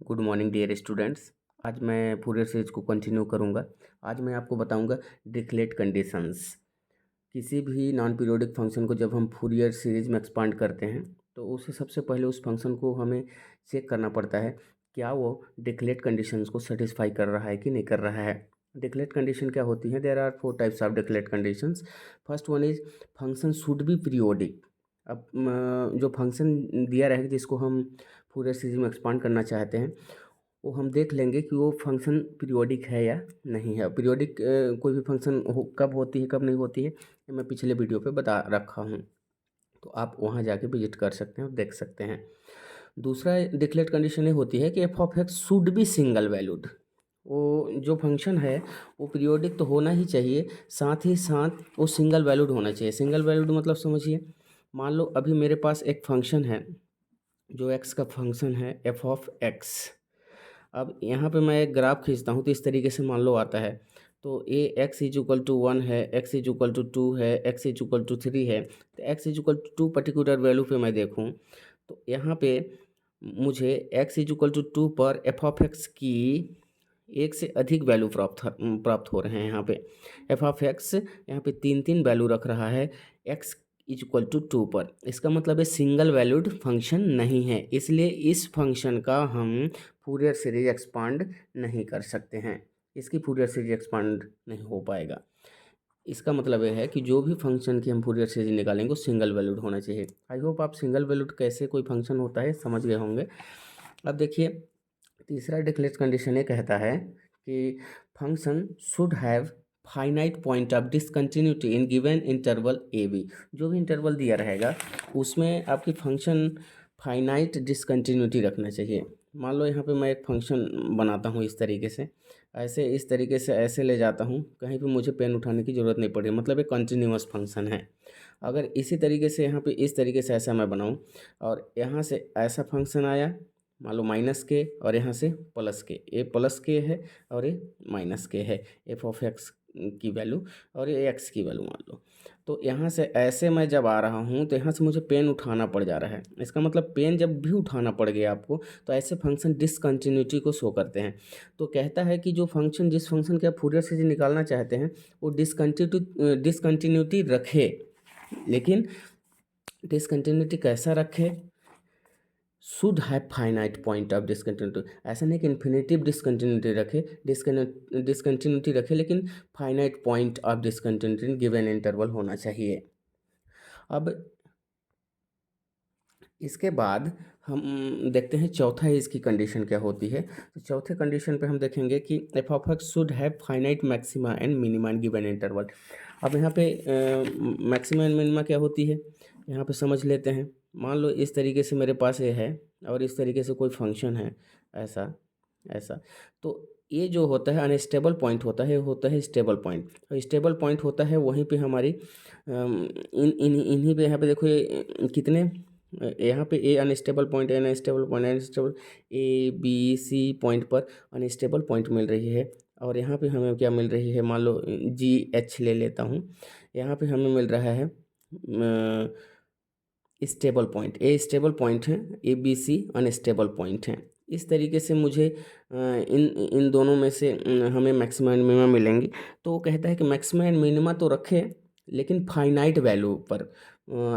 Good morning dear students. आज मैं Fourier series को कंटिन्यू करूंगा। आज मैं आपको बताऊंगा डिरिचलेट कंडीशंस। किसी भी नॉन पीरियोडिक फंक्शन को जब हम फूरियर सीरीज में एक्सपांड करते हैं तो उससे सबसे पहले उस फंक्शन को हमें चेक करना पड़ता है क्या वो डिरिचलेट कंडीशंस को सेटिस्फाई कर रहा है कि नहीं कर रहा है। डिरिचलेट कंडीशन क्या होती है? There are 4 types of Dirichlet conditions. First one is function should be periodic. अब जो फंक्शन दिया रहेगा जिसको हम फूरियर सीरीज में एक्सपांड करना चाहते हैं वो हम देख लेंगे कि वो फंक्शन पीरियोडिक है या नहीं है। पीरियोडिक कोई भी फंक्शन कब होती है कब नहीं होती है ये मैं पिछले वीडियो पे बता रखा हूँ, तो आप वहाँ जाके विजिट कर सकते हैं और देख सकते हैं। दूसरा डिरिचलेट कंडीशन ये होती है कि F of x should be single valued. वो जो फंक्शन है वो पीरियोडिक तो होना ही चाहिए, साथ ही साथ वो सिंगल वैल्यूड होना चाहिए। सिंगल वैल्यूड मतलब समझिए, मान लो अभी मेरे पास एक फंक्शन है जो एक्स का फंक्शन है एफ ऑफ एक्स। अब यहाँ पे मैं एक ग्राफ खींचता हूँ तो इस तरीके से मान लो आता है। तो ए एक्स इज इक्वल टू 1 है, एक्स इज इक्वल टू 2 है, एक्स इज इक्वल टू 3 है। तो X is equal to 2 particular value पे मैं देखूँ तो यहाँ पे मुझे एक्स इज इक्वल टू 2 पर एफ ऑफ एक्स की एक से अधिक वैल्यू प्राप्त हो रहे हैं। यहाँ पे एफ ऑफ एक्स यहाँ पे तीन तीन वैल्यू रख रहा है एक्स इज इक्वल टू 2 पर। इसका मतलब है सिंगल वैल्यूड फंक्शन नहीं है, इसलिए इस फंक्शन का हम फूरियर सीरीज एक्सपांड नहीं कर सकते हैं। इसकी फूरियर सीरीज एक्सपांड नहीं हो पाएगा। इसका मतलब यह है कि जो भी फंक्शन की हम फूरियर सीरीज निकालेंगे वो सिंगल वैल्यूड होना चाहिए। आई होप आप सिंगल वैल्यूड कैसे कोई फंक्शन होता है समझ गए होंगे। अब देखिए तीसरा डिरिचलेट कंडीशन ये कहता है कि function should have finite point of discontinuity in given interval A B. जो भी इंटरवल दिया रहेगा उसमें आपकी फंक्शन फाइनाइट डिसकंटिन्यूटी रखना चाहिए। मान लो यहाँ पे मैं एक फंक्शन बनाता हूँ इस तरीके से, ऐसे इस तरीके से ऐसे ले जाता हूँ, कहीं पे मुझे पेन उठाने की ज़रूरत नहीं पड़ी, मतलब एक कंटिन्यूअस फंक्शन है। अगर इसी तरीके से यहाँ पे इस तरीके से ऐसा मैं बनाऊँ और यहाँ से ऐसा फंक्शन आया, मान लो माइनस के और यहाँ से प्लस के, ए प्लस के है और ये माइनस के है, एफ ऑफ एक्स की वैल्यू और ये एक्स की वैल्यू मान लो। तो यहाँ से ऐसे मैं जब आ रहा हूँ तो यहाँ से मुझे पेन उठाना पड़ जा रहा है। इसका मतलब पेन जब भी उठाना पड़ गया आपको तो ऐसे फंक्शन डिसकंटिन्यूटी को शो करते हैं। तो कहता है कि जो फंक्शन जिस फंक्शन के आप फूरियर सीरीज निकालना चाहते हैं वो डिसकंटिन्यूटी रखे, लेकिन डिसकंटिन्यूटी कैसा रखे? Should have finite point of discontinuity. ऐसा नहीं कि इन्फिनेटिव डिसकंटिन्यूटी रखे, डिसकंटिन्यूटी रखे लेकिन finite point of discontinuity given interval होना चाहिए। अब इसके बाद हम देखते हैं चौथा इसकी कंडीशन क्या होती है। तो चौथे कंडीशन पे हम देखेंगे कि F of x should have finite maxima and minima in given interval. अब यहाँ पे मैक्सिमा एंड मिनिमा क्या होती है यहाँ पे समझ लेते हैं। मान लो इस तरीके से मेरे पास ये है और इस तरीके से कोई फंक्शन है ऐसा ऐसा। तो ये जो होता है अनस्टेबल पॉइंट होता है स्टेबल पॉइंट। और स्टेबल पॉइंट होता है वहीं पे हमारी इन्हीं पे यहाँ पे देखो ये कितने यहाँ पे a unstable point unstable A B C point पर अनस्टेबल पॉइंट मिल रही है। और यहाँ पे हमें क्या मिल रही है, मान लो जी एच ले लेता हूँ, यहाँ पे हमें मिल रहा है stable point. A stable point है, A B C unstable point है। इस तरीके से मुझे इन इन दोनों में से हमें मैक्सिमा एंड मिनिमा मिलेंगी। तो वो कहता है कि मैक्सिमा एंड मिनिमा तो रखे लेकिन फाइनाइट वैल्यू पर।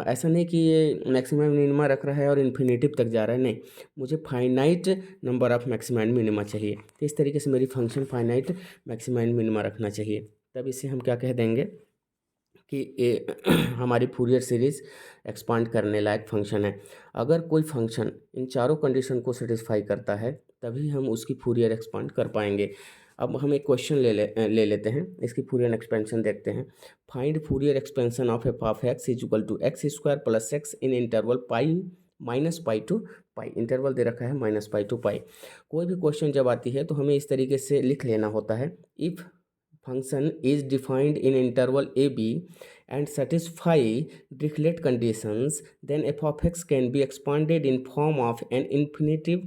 ऐसा नहीं कि ये मैक्सिमा मिनिमा रख रहा है और इन्फिनेटिव तक जा रहा है, नहीं, मुझे finite number of maxima and minima चाहिए। तो इस तरीके से मेरी function finite maxima and minima रखना चाहिए। तब इसे हम क्या कह देंगे कि ये हमारी फूरियर सीरीज एक्सपांड करने लायक फंक्शन है। अगर कोई फंक्शन इन चारों कंडीशन को सेटिस्फाई करता है तभी हम उसकी फूरियर एक्सपांड कर पाएंगे। अब हम एक क्वेश्चन ले लेते हैं, इसकी फूरियर एक्सपेंशन देखते हैं। Find Fourier expansion of f of x is equal to x square plus x in interval pi minus pi to pi. Interval दे रखा है माइनस पाई टू पाई। कोई भी क्वेश्चन जब आती है तो हमें इस तरीके से लिख लेना होता है, if function is defined in interval a b and satisfy Dirichlet conditions, then f of x can be expanded in form of an infinitive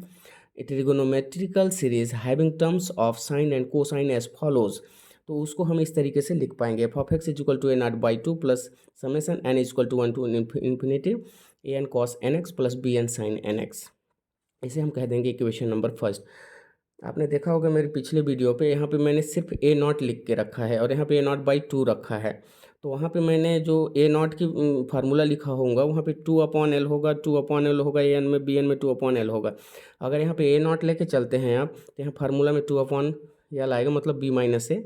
trigonometrical series having terms of sine and cosine as follows। तो उसको हम इस तरीके से लिख पाएंगे, F of x is equal to A naught by two plus summation N is equal to 1 to infinity A N cos N X plus B N sine N X. इसे हम कह देंगे इक्वेशन नंबर फर्स्ट। आपने देखा होगा मेरे पिछले video पे, यहाँ पे मैंने सिर्फ ए नॉट लिख के रखा है और यहाँ पे ए नॉट बाई टू रखा है। तो वहाँ पे मैंने जो ए नॉट की फार्मूला लिखा होगा वहाँ पे 2/L होगा, 2/L होगा ए एन में, बी एन में 2/L होगा। अगर यहाँ पे ए नॉट लेके चलते हैं आप, तो यहाँ फार्मूला में 2/L आएगा, मतलब बी माइनस ए,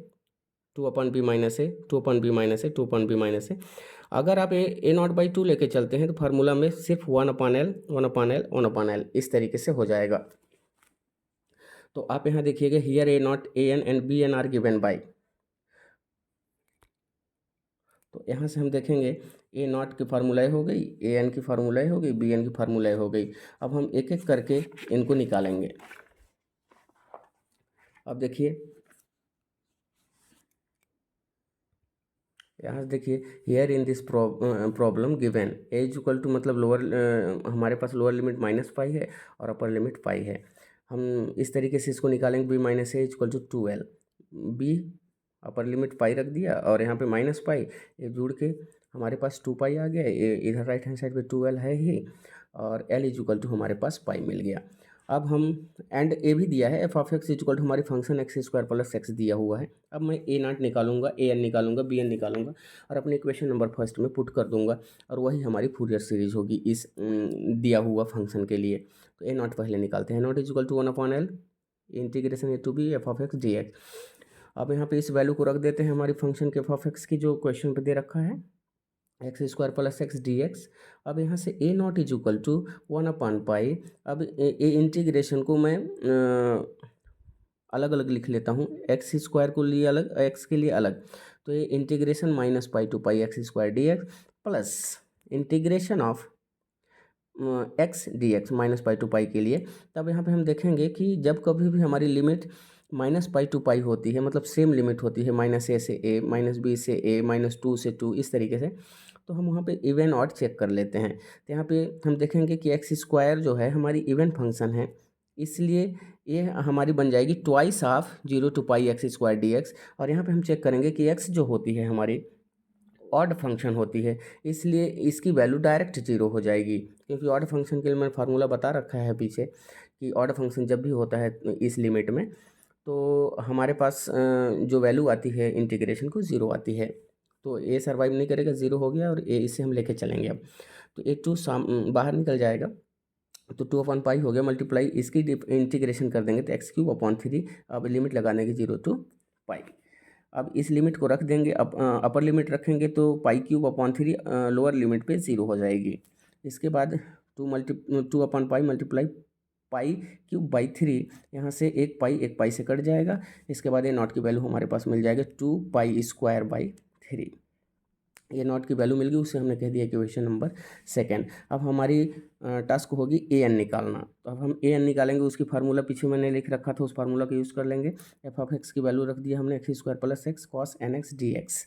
2/B-A, 2/B-A, 2/B-A। अगर आप ए नॉट बाई टू लेके चलते हैं तो फार्मूला में सिर्फ 1/L, 1/L, 1/L इस तरीके से हो जाएगा। तो आप यहाँ देखिएगा, here A naught, A N and B N are given by. तो यहाँ से हम देखेंगे ए नॉट की फार्मूलाएँ हो गई, ए एन की फार्मूलाएँ हो गई, बी एन की फार्मूलाएँ हो गई। अब हम एक एक करके इनको निकालेंगे। अब देखिए, यहाँ से देखिए, here in this problem given A is equal to, मतलब लोअर, हमारे पास लोअर लिमिट -पाई है और अपर लिमिट पाई है। हम इस तरीके से इसको निकालेंगे, b minus a equal to 2L। B upper limit pi रख दिया और यहाँ पे -पाई, ये जुड़ के हमारे पास 2 पाई आ गया। ये इधर राइट हैंड साइड पे 2L है ही, और L इज इक्वल टू हमारे पास पाई मिल गया। अब हम एंड ए भी दिया है, F of X equal to हमारी फंक्शन x² + x दिया हुआ है। अब मैं ए नॉट निकालूंगा, ए एन निकालूंगा, बी एन निकालूंगा और अपने इक्वेशन नंबर फर्स्ट में पुट कर दूंगा, और वही हमारी फूरियर सीरीज होगी इस दिया हुआ फंक्शन के लिए। तो ए नॉट पहले निकालते हैं। Naught is equal to 1/L integration a to b F of X D X. अब यहाँ पे इस वैल्यू को रख देते हैं हमारी फंक्शन के एफ ऑफ एक्स की, जो क्वेश्चन पे दे रखा है, x² + x dx। अब यहाँ से ए नॉट इज इक्वल टू 1/पाई। अब ए इंटीग्रेशन को मैं अलग अलग लिख लेता हूँ, x² को लिए अलग, x के लिए अलग। तो ये integration -pi to pi x² dx plus integration of x dx -pi to पाई के लिए। तब यहाँ पे हम देखेंगे कि जब कभी भी हमारी लिमिट -पाई to पाई होती है, मतलब सेम लिमिट होती है, -a से a, -b से a, -2 से 2, इस तरीके से, तो हम वहाँ पे इवन ऑड चेक कर लेते हैं। तो यहाँ पे हम देखेंगे कि x² जो है हमारी इवन फंक्शन है, इसलिए ये हमारी बन जाएगी twice of 0 to pi x² dx। और यहाँ पे हम चेक करेंगे कि x जो होती है हमारी ऑड फंक्शन होती है, इसलिए इसकी वैल्यू डायरेक्ट 0 हो जाएगी, क्योंकि ऑड फंक्शन के लिए मैंने फार्मूला बता रखा है पीछे कि ऑड फंक्शन जब भी होता है इस लिमिट में, तो हमारे पास जो वैल्यू आती है इंटीग्रेशन को 0 आती है। तो ए सर्वाइव नहीं करेगा, 0 हो गया, और ए इसे हम लेके चलेंगे। अब तो a2 बाहर निकल जाएगा, तो 2/पाई हो गया, मल्टीप्लाई इसकी इंटीग्रेशन कर देंगे तो x³ 3। अब लिमिट लगा देंगे 0 to पाई। अब इस लिमिट को रख देंगे, अब अपर लिमिट रखेंगे तो π³ लोअर लिमिट पे 0 हो जाएगी। इसके बाद 2/पाई मल्टीप्लाई π³ यहाँ से एक पाई से कट जाएगा। इसके बाद ये नॉट की वैल्यू हमारे पास मिल जाएगा 2π²/3। ये नॉट की वैल्यू मिल गई, उसे हमने कह दिया इक्वेशन नंबर सेकंड। अब हमारी टास्क होगी ए एन निकालना। तो अब हम ए एन निकालेंगे, उसकी फार्मूला पीछे मैंने लिख रखा था, उस फार्मूला का यूज़ कर लेंगे। एफ ऑफ एक्स की वैल्यू रख दिया हमने x² + x cos nx dx।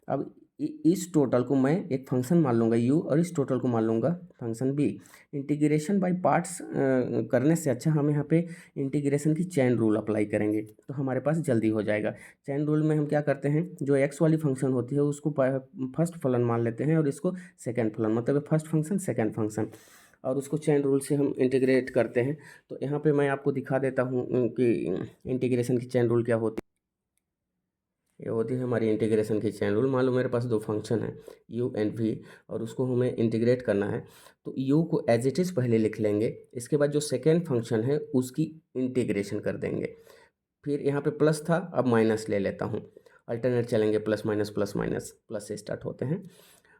अब इस टोटल को मैं एक फंक्शन मान लूँगा u, और इस टोटल को मान लूँगा function b। Integration by parts करने से अच्छा हम यहाँ पे इंटीग्रेशन की चैन रूल अप्लाई करेंगे, तो हमारे पास जल्दी हो जाएगा। चैन रूल में हम क्या करते हैं, जो x वाली फंक्शन होती है उसको फर्स्ट फलन मान लेते हैं, और इसको सेकंड फलन, मतलब फर्स्ट फंक्शन सेकंड फंक्शन, और उसको चैन रूल से हम इंटीग्रेट करते हैं। तो यहाँ पे मैं आपको दिखा देता हूँ कि इंटीग्रेशन की चैन रूल क्या होती है। ये होती है हमारी इंटीग्रेशन की चैन रूल। मान लो मेरे पास दो फंक्शन है u एंड v, और उसको हमें इंटीग्रेट करना है, तो u को एज इट इज़ पहले लिख लेंगे, इसके बाद जो सेकेंड फंक्शन है उसकी इंटीग्रेशन कर देंगे। फिर यहाँ पे प्लस था, अब माइनस ले लेता हूँ, अल्टरनेट चलेंगे, plus minus plus minus, plus से स्टार्ट होते हैं।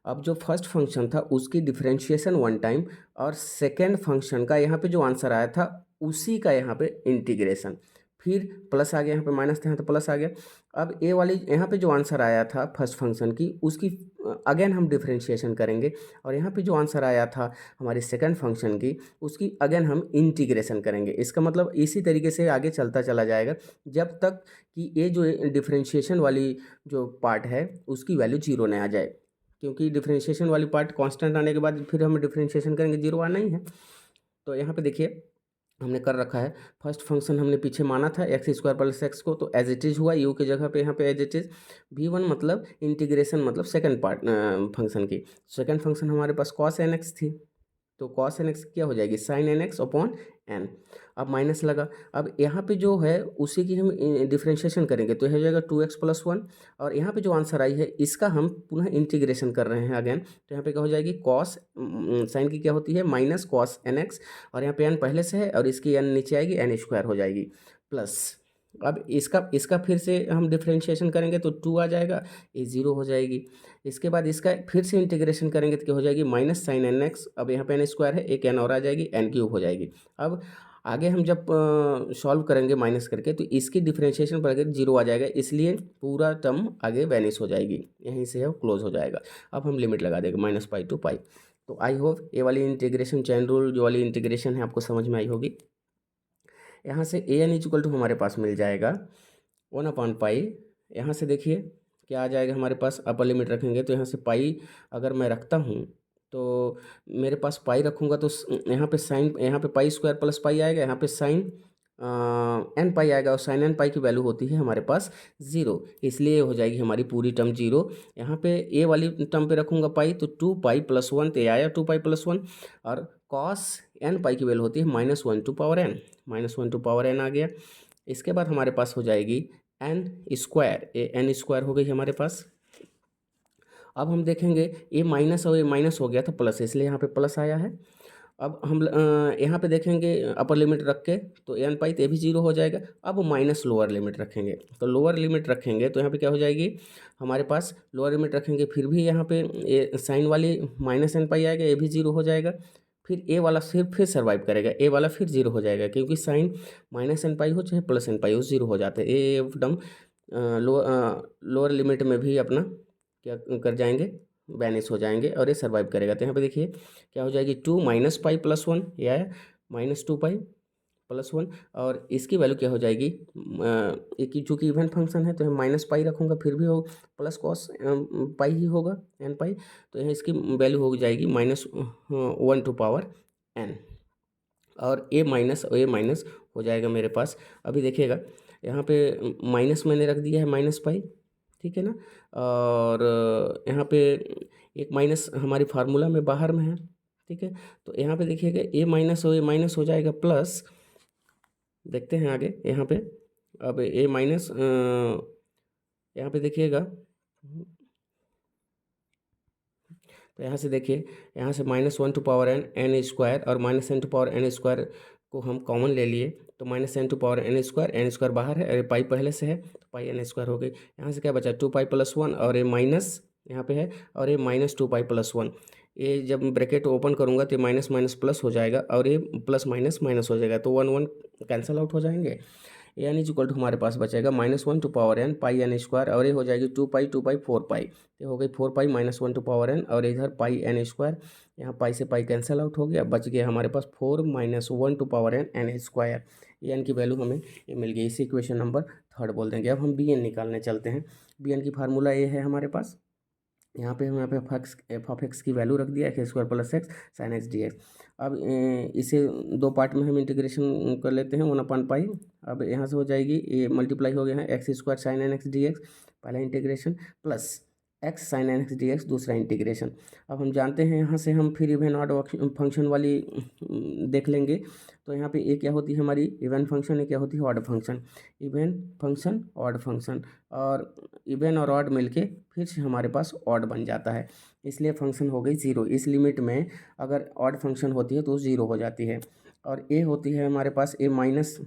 अब जो फर्स्ट फंक्शन था उसकी डिफरेंशिएशन 1 टाइम, और सेकेंड फंक्शन का यहाँ पे जो आंसर आया था उसी का यहाँ पे इंटीग्रेशन। फिर प्लस आ गया, यहाँ पे माइनस था, यहाँ तो प्लस आ गया। अब ए वाली यहाँ पे जो आंसर आया था फर्स्ट फंक्शन की, उसकी अगेन हम डिफरेंशिएशन करेंगे, और यहाँ पे जो आंसर आया था हमारे सेकंड फंक्शन की, उसकी अगेन हम इंटीग्रेशन करेंगे। इसका मतलब इसी तरीके से आगे चलता चला जाएगा जब तक कि ये जो डिफरेंशिएशन वाली जो पार्ट है उसकी वैल्यू 0 नहीं आ जाए, क्योंकि डिफरेंशिएशन वाली पार्ट कांस्टेंट आने के बाद फिर हम डिफरेंशिएशन करेंगे, 0 आना ही है। तो यहाँ पे देखिए हमने कर रखा है, फर्स्ट फंक्शन हमने पीछे माना था x² + x को, तो एज इट इज़ हुआ, u की जगह पे यहाँ पे एज इट इज़। v1 मतलब इंटीग्रेशन, मतलब सेकंड पार्ट फंक्शन की। सेकंड फंक्शन हमारे पास cos nx थी, तो cos nx क्या हो जाएगी, sin nx एन। अब माइनस लगा, अब यहाँ पे जो है उसी की हम डिफ्रेंशिएशन करेंगे तो यह हो जाएगा 2x+1, और यहाँ पे जो आंसर आई है इसका हम पुनः इंटीग्रेशन कर रहे हैं अगेन, तो यहाँ पे क्या हो जाएगी कॉस, साइन की क्या होती है माइनस कॉस nx, और यहाँ पे n पहले से है और इसकी n नीचे आएगी n² हो जाएगी प्लस। अब इसका फिर से हम डिफ्रेंशिएशन करेंगे तो 2 आ जाएगा, ये 0 हो जाएगी। इसके बाद इसका फिर से इंटीग्रेशन करेंगे तो क्या हो जाएगी माइनस साइन nx, अब यहाँ पे n² है, एक n और आ जाएगी, n³ हो जाएगी। अब आगे हम जब सॉल्व करेंगे माइनस करके तो इसकी डिफ्रेंशिएशन पर 0 आ जाएगा, इसलिए पूरा टर्म आगे वैनिश हो जाएगी, यहीं से वो क्लोज हो जाएगा। अब हम लिमिट लगा देंगे -π to π। तो आई होप ये वाली इंटीग्रेशन, चैन रूल जो वाली इंटीग्रेशन है आपको समझ में आई होगी। यहाँ से an = हमारे पास मिल जाएगा 1/π। यहाँ से देखिए क्या आ जाएगा हमारे पास, अपर लिमिट रखेंगे तो यहाँ से पाई अगर मैं रखता हूँ तो मेरे पास पाई रखूँगा तो यहाँ पे साइन, यहाँ पे π² + π आएगा, यहाँ पे साइन n पाई आएगा, और साइन n पाई की वैल्यू होती है हमारे पास 0, इसलिए हो जाएगी हमारी पूरी टर्म 0। यहाँ पे ए वाली टर्म पे रखूँगा पाई तो 2π + 1, तो ये आया 2π + 1, और कॉस n पाई की वैल्यू होती है -1 to power n आ गया। इसके बाद हमारे पास हो जाएगी n², ये n² हो गई हमारे पास। अब हम देखेंगे ये माइनस और ये माइनस हो गया था प्लस, इसलिए यहाँ पे प्लस आया है। अब हम यहाँ पे देखेंगे अपर लिमिट रख के तो n पाई तो ये भी 0 हो जाएगा। अब माइनस लोअर लिमिट रखेंगे, तो लोअर लिमिट रखेंगे तो यहाँ पे क्या हो जाएगी हमारे पास, लोअर लिमिट रखेंगे फिर भी यहाँ पे ये साइन वाली -n पाई आएगा, ये भी 0 हो जाएगा। फिर ए वाला फिर सर्वाइव करेगा, ए वाला फिर 0 हो जाएगा, क्योंकि साइन -n पाई हो चाहे +n पाई हो 0 हो जाते हैं। ये एकदम लोअर लिमिट में भी अपना क्या कर जाएंगे, वैनिश हो जाएंगे, और ये सर्वाइव करेगा। तो यहाँ पे देखिए क्या हो जाएगी 2 - π + 1, ये आया -2π + 1, और इसकी वैल्यू क्या हो जाएगी, एक चूँकि इवन फंक्शन है तो हम -π रखूँगा फिर भी हो प्लस कॉस पाई ही होगा n पाई, तो यहाँ इसकी वैल्यू हो जाएगी -1 to power n, और ए माइनस और ए माइनस हो जाएगा मेरे पास। अभी देखिएगा यहाँ पे माइनस मैंने रख दिया है -π, ठीक है ना, और यहाँ पे एक माइनस हमारी फार्मूला में बाहर में है, ठीक है। तो यहाँ पे देखिएगा ए माइनस और ए माइनस हो जाएगा प्लस, देखते हैं आगे यहाँ पे, अब ए माइनस यहाँ पे देखिएगा, तो यहाँ से देखिए यहाँ से -1 to power n² और -n to power n² को हम कॉमन ले लिए, तो -n to power n² बाहर है, अरे पाई पहले से है तो पाई n² हो गई। यहाँ से क्या बचा 2π + 1, और ये माइनस यहाँ पे है, और ये -2π + 1, ये जब ब्रैकेट ओपन करूँगा तो माइनस माइनस प्लस हो जाएगा, और ये प्लस माइनस माइनस हो जाएगा, तो 1 1 कैंसिल आउट हो जाएंगे। n = हमारे पास बचेगा -1 to power n pi n², और ये हो जाएगी 2π 4π, ये हो गई 4π -1 to power n, और इधर पाई n², यहाँ पाई से पाई कैंसिल आउट हो गया, बच गया हमारे पास 4 -1 to power n n²। ये n की वैल्यू हमें ये मिल गई, इसी इक्वेशन नंबर 3 बोल देंगे। अब हम bn निकालने चलते हैं। bn की फार्मूला ये है हमारे पास, यहाँ पे हम एफ ऑफ एक्स की वैल्यू रख दिया x² + x sin x dx। अब इसे दो पार्ट में हम इंटीग्रेशन कर लेते हैं 1/π। अब यहाँ से हो जाएगी, ये मल्टीप्लाई हो गया है x² sin n x dx पहला integration, plus x sin n x dx दूसरा इंटीग्रेशन। अब हम जानते हैं यहाँ से हम फिर इवन ऑड फंक्शन वाली देख लेंगे, तो यहाँ पे ये क्या होती है हमारी इवन फंक्शन, ये क्या होती है odd function. Even function odd function, और इवन और ऑड मिलके फिर से हमारे पास ऑड बन जाता है, इसलिए फंक्शन हो गई 0। इस लिमिट में अगर ऑड फंक्शन होती है तो 0 हो जाती है, और ए होती है हमारे पास ए माइनस,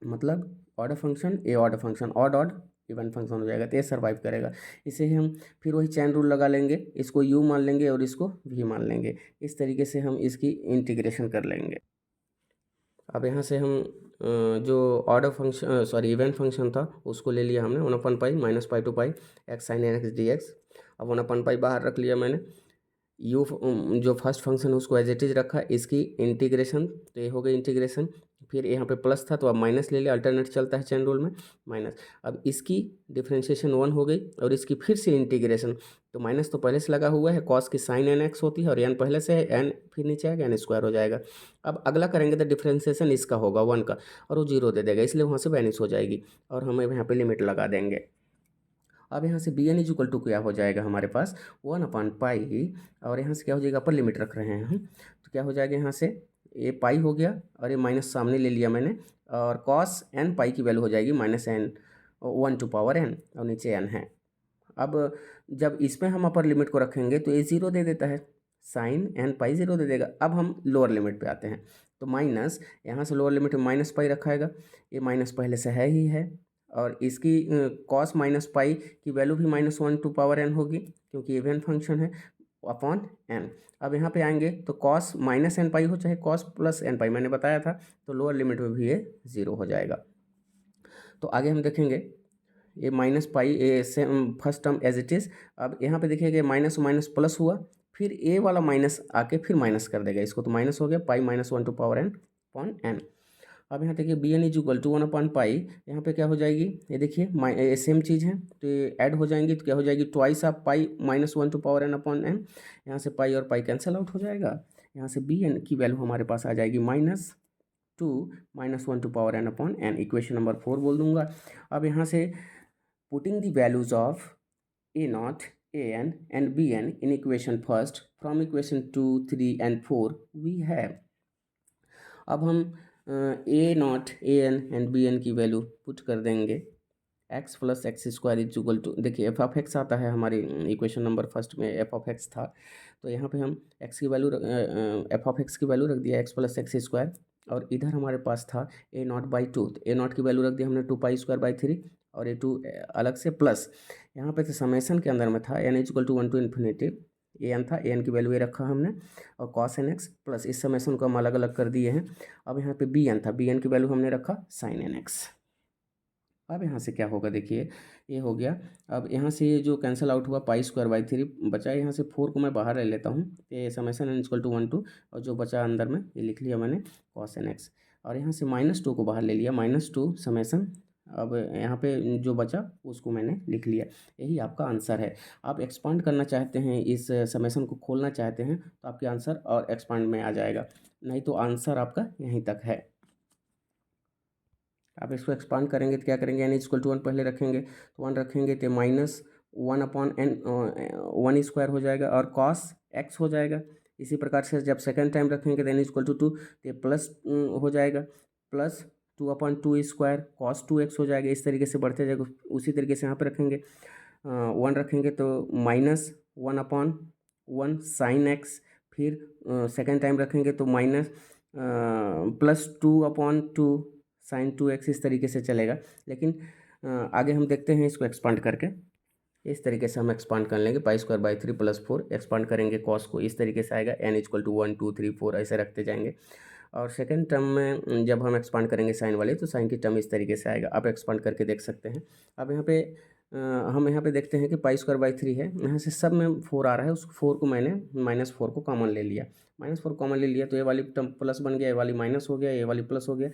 मतलब odd function a odd function, odd odd even function हो जाएगा, तो ये सर्वाइव करेगा। इसे हम फिर वही चैन रूल लगा लेंगे, इसको u मान लेंगे और इसको v मान लेंगे, इस तरीके से हम इसकी इंटीग्रेशन कर लेंगे। अब यहाँ से हम जो order function sorry event function था उसको ले लिया हमने 1/π -π to π x sin n x dx। अब 1/π बाहर रख लिया मैंने, यू जो फर्स्ट फंक्शन है उसको एज इट इज रखा, इसकी इंटीग्रेशन, तो ये हो गई इंटीग्रेशन। फिर यहाँ पे प्लस था तो अब माइनस ले लिया, अल्टरनेट चलता है चैन रूल में माइनस। अब इसकी डिफ्रेंशिएशन 1 हो गई, और इसकी फिर से इंटीग्रेशन, तो माइनस तो पहले से लगा हुआ है, कॉस की साइन एन एक्स होती है, और एन पहले से है, एन फिर नीचे आएगा n² हो जाएगा। अब अगला करेंगे तो डिफ्रेंशिएशन इसका होगा 1 का, और वो 0 दे देगा, इसलिए वहाँ से वैनिश हो जाएगी, और हम यहाँ पे लिमिट लगा देंगे। अब यहाँ से bn = क्या हो जाएगा हमारे पास 1/π, और यहाँ से क्या हो जाएगा, अपर लिमिट रख रहे हैं हम, तो क्या हो जाएगा यहाँ से ये पाई हो गया और ये माइनस सामने ले लिया मैंने, और कॉस एन पाई की वैल्यू हो जाएगी -n (1/n) और नीचे n है। अब जब इसमें हम अपर लिमिट को रखेंगे तो ये 0 दे देता है, साइन एन पाई 0 दे देगा। अब हम लोअर लिमिट पे आते हैं, तो माइनस, यहाँ से लोअर लिमिट में माइनस पाई रखा है, ये माइनस पहले से है ही है, और इसकी कॉस माइनस पाई की वैल्यू भी -1/n होगी, क्योंकि इवन फंक्शन है, अपॉन n। अब यहाँ पे आएंगे तो कॉस -n पाई हो चाहे कॉस प्लस n पाई, मैंने बताया था, तो लोअर लिमिट में भी ये 0 हो जाएगा। तो आगे हम देखेंगे, ये minus pi, A same first term as it is. अब यहाँ पे देखिएगा माइनस माइनस प्लस हुआ, फिर ए वाला माइनस आके फिर माइनस कर देगा इसको, तो माइनस हो गया पाई -1/n/n। अब यहाँ देखिए b n is equal to 1/पाई, यहाँ पे क्या हो जाएगी, ये देखिए सेम चीज़ है, तो ये ऐड हो जाएंगी, तो क्या हो जाएगी ट्वाइस ऑफ पाई -1/n/n। यहाँ से पाई और पाई कैंसिल आउट हो जाएगा, यहाँ से बी एन की वैल्यू हमारे पास आ जाएगी -2 -1/n/n। इक्वेशन नंबर 4 बोल दूंगा। अब यहाँ से putting the values of a0, an and bn in equation first, from equation 2, 3 and 4 we have। अब हम a0, an and bn की वैल्यू पुट कर देंगे, x plus X square is equal to, देखिए एफ ऑफ एक्स आता है हमारी equation number first में, एफ ऑफ एक्स था, तो यहाँ पे हम एक्स की वैल्यू एफ ऑफ एक्स की वैल्यू रख दिया x प्लस एक्स स्क्वायर, और इधर हमारे पास था a0/2, तो a0 की वैल्यू रख दी हमने 2π²/3, और a2 अलग से प्लस, यहाँ पे तो समेसन के अंदर में था n is equal to 1 to infinity, an था, an की वैल्यू ये रखा हमने, और cos nx प्लस इस समेसन को हम अलग अलग कर दिए हैं। अब यहाँ पे bn था, bn की वैल्यू हमने रखा sin nx। अब यहाँ से क्या होगा, देखिए ये हो गया। अब यहाँ से ये जो कैंसिल आउट हुआ π²/3 बचा, यहाँ से 4 को मैं बाहर ले लेता हूँ, ये summation n equal to 1 to, और जो बचा अंदर में ये लिख लिया मैंने cos nx, और यहाँ से -2 को बाहर ले लिया, -2 समेसन, अब यहाँ पे जो बचा उसको मैंने लिख लिया। यही आपका आंसर है। आप एक्सपांड करना चाहते हैं, इस समेसन को खोलना चाहते हैं, तो आपके आंसर और एक्सपांड में आ जाएगा, नहीं तो आंसर आपका यहीं तक है। आप इसको एक्सपांड करेंगे तो क्या करेंगे, n इक्वल टू 1 पहले रखेंगे, तो 1 रखेंगे तो -1/n(1) हो जाएगा, और cos x हो जाएगा। इसी प्रकार से जब सेकेंड टाइम रखेंगे तो n इक्वल टू 2, तो प्लस हो जाएगा, प्लस 2/2² cos 2x हो जाएगा। इस तरीके से बढ़ते जाएगा। उसी तरीके से यहाँ पे रखेंगे 1 रखेंगे तो -1/1 sin x, फिर सेकेंड टाइम रखेंगे तो +2/2 sin 2x, इस तरीके से चलेगा। लेकिन आगे हम देखते हैं इसको एक्सपांड करके, इस तरीके से हम एक्सपांड कर लेंगे, π²/3 + 4 एक्सपांड करेंगे, कॉस को इस तरीके से आएगा, n इक्वल टू 1, 2, 3, 4 ऐसे रखते जाएंगे। और सेकेंड टर्म में जब हम एक्सपांड करेंगे साइन वाले, तो साइन की टर्म इस तरीके से आएगा। आप एक्सपांड करके देख सकते हैं। अब यहाँ पे हम यहाँ पे देखते हैं कि π²/3 है, यहाँ से सब में 4 आ रहा है, उस 4 को मैंने -4 को कॉमन ले लिया, -4 कॉमन ले लिया, तो ये वाली टर्म प्लस बन गया, ये वाली माइनस हो गया, ये वाली प्लस हो गया,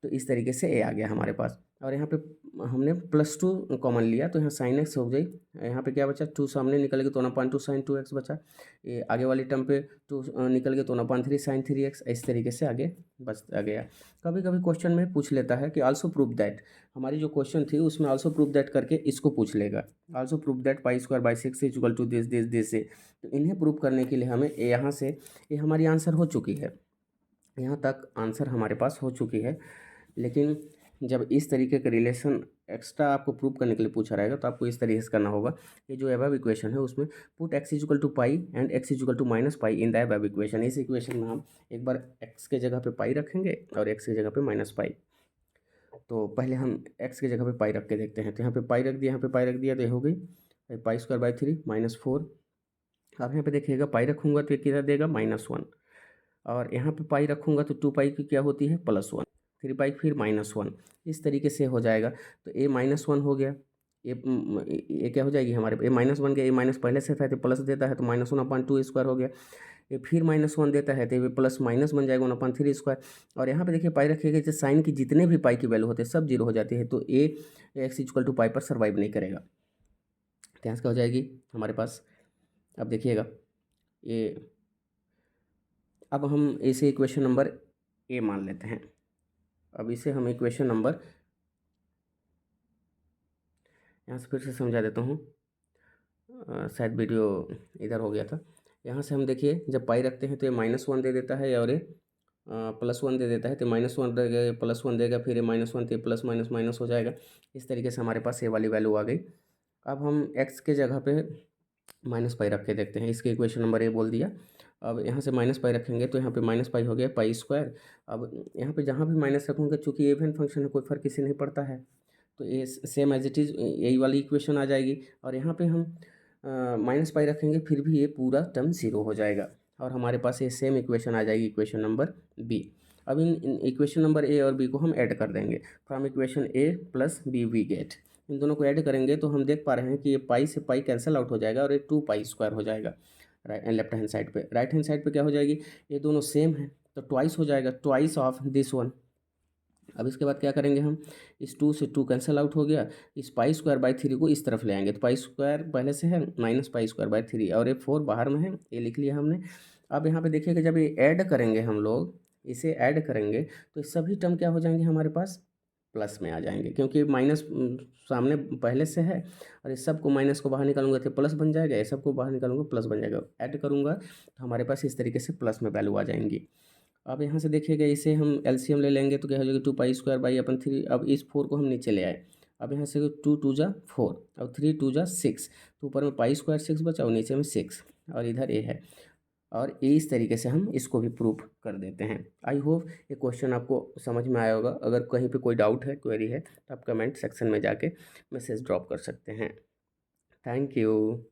तो इस तरीके से ए आ गया हमारे पास। और यहाँ पे हमने +2 कॉमन लिया, तो यहाँ sin x हो गई, यहाँ पे क्या बचा, 2 सामने निकल गया तो 1/2 sin 2x बचा, ये आगे वाली टर्म पे 2 निकल गया तो 1/3 sin 3x, इस तरीके से आगे बचता गया। कभी कभी क्वेश्चन में पूछ लेता है कि आल्सो प्रूव दैट, हमारी जो क्वेश्चन थी उसमें आल्सो प्रूव दैट करके इसको पूछ लेगा, also prove that π²/6 is equal to this से। तो इन्हें प्रूव करने के लिए हमें यहाँ से, ये हमारी आंसर हो चुकी है, यहाँ तक आंसर हमारे पास हो चुकी है। लेकिन जब इस तरीके का रिलेशन एक्स्ट्रा आपको प्रूव करने के लिए पूछा रहेगा, तो आपको इस तरीके से करना होगा, ये जो अबव इक्वेशन है उसमें put x is equal to pi and x is equal to -पाई इन द अबव इक्वेशन। इस इक्वेशन में हम एक बार x के जगह पे पाई रखेंगे और x की जगह पे -पाई। तो पहले हम x की जगह पे पाई रख के देखते हैं, तो यहाँ पे पाई रख दिया, यहाँ पे पाई रख दिया, तो ये हो गई π²/3 -4। अब यहाँ पे देखिएगा पाई रखूँगा तो ये कितना देगा, -1, और यहाँ पे पाई रखूँगा तो 2π की क्या होती है, +1, 3π फिर -1, इस तरीके से हो जाएगा। तो a -1 हो गया, ये क्या हो जाएगी हमारे a माइनस बन गया, a माइनस पहले से था तो प्लस देता है तो -1/2² हो गया, ये फिर -1 देता है तो ये प्लस माइनस बन जाएगा 1/3²। और यहाँ पे देखिए पाई रखिएगा, जैसे साइन की जितने भी पाई की वैल्यू होते हैं सब 0 हो जाती है, तो a x इक्वल टू पाई पर सर्वाइव नहीं करेगा, तो यहाँ से क्या हो जाएगी हमारे पास। अब देखिएगा ये, अब हम इसे इक्वेशन नंबर ए मान लेते हैं। अब इसे हम इक्वेशन नंबर, यहाँ से फिर से समझा देता हूँ, शायद वीडियो इधर हो गया था। यहाँ से हम देखिए जब पाई रखते हैं तो ये -1 दे देता है और ये +1 दे देता है तो -1 देगा, +1 देगा, फिर ये -1 तो प्लस माइनस माइनस हो जाएगा। इस तरीके से हमारे पास ये वाली वैल्यू आ गई। अब हम x के जगह पे -पाई रख के देखते हैं। इसके इक्वेशन नंबर ए बोल दिया। अब यहाँ से -पाई रखेंगे तो यहाँ पे -पाई हो गया पाई स्क्वायर। अब यहाँ पे जहाँ भी माइनस रखूँगा, चूँकि इवन फंक्शन है, कोई फ़र्क इससे नहीं पड़ता है, तो ये सेम एज इट इज़ यही वाली इक्वेशन आ जाएगी। और यहाँ पे हम -पाई रखेंगे, फिर भी ये पूरा टर्म 0 हो जाएगा और हमारे पास ये सेम इक्वेशन आ जाएगी, इक्वेशन नंबर बी। अब इन इक्वेशन नंबर ए और बी को हम ऐड कर देंगे। From equation a plus b we get, इन दोनों को ऐड करेंगे तो हम देख पा रहे हैं कि ये पाई से पाई कैंसिल आउट हो जाएगा और ये 2 पाई स्क्वायर हो जाएगा लेफ्ट हैंड साइड पे। राइट हैंड साइड पे क्या हो जाएगी, ये दोनों सेम है तो ट्वाइस हो जाएगा, ट्वाइस ऑफ दिस वन। अब इसके बाद क्या करेंगे हम, इस 2 से 2 कैंसिल आउट हो गया, इस पाई स्क्वायर बाई 3 को इस तरफ ले आएंगे तो पाई स्क्वायर पहले से है -पाई स्क्वायर बाई 3 और ये 4 बाहर में है, ये लिख लिया हमने। अब यहाँ पे देखिएगा, जब ये ऐड करेंगे हम लोग, इसे ऐड करेंगे तो सभी टर्म क्या हो जाएंगे हमारे पास, प्लस में आ जाएंगे, क्योंकि माइनस सामने पहले से है और इस सब को माइनस को बाहर निकालूंगा तो प्लस बन जाएगा, ये सब को बाहर निकालूंगा प्लस बन जाएगा। ऐड करूंगा तो हमारे पास इस तरीके से प्लस में वैल्यू आ जाएंगी। अब यहाँ से देखिएगा, इसे हम एलसीएम ले लेंगे तो क्या हो जाएगा, 2 पाई स्क्वायर बाई अपन 3। अब इस 4 को हम नीचे ले आए, अब यहाँ से 2 2 जा 4 और 3 2 जा 6, तो ऊपर में पाई स्क्वायर 6 बचा और नीचे में 6 और इधर ए है। और इस तरीके से हम इसको भी प्रूफ कर देते हैं। आई होप ये क्वेश्चन आपको समझ में आया होगा। अगर कहीं पे कोई डाउट है, क्वेरी है, तो आप कमेंट सेक्शन में जाके मैसेज ड्रॉप कर सकते हैं। Thank you.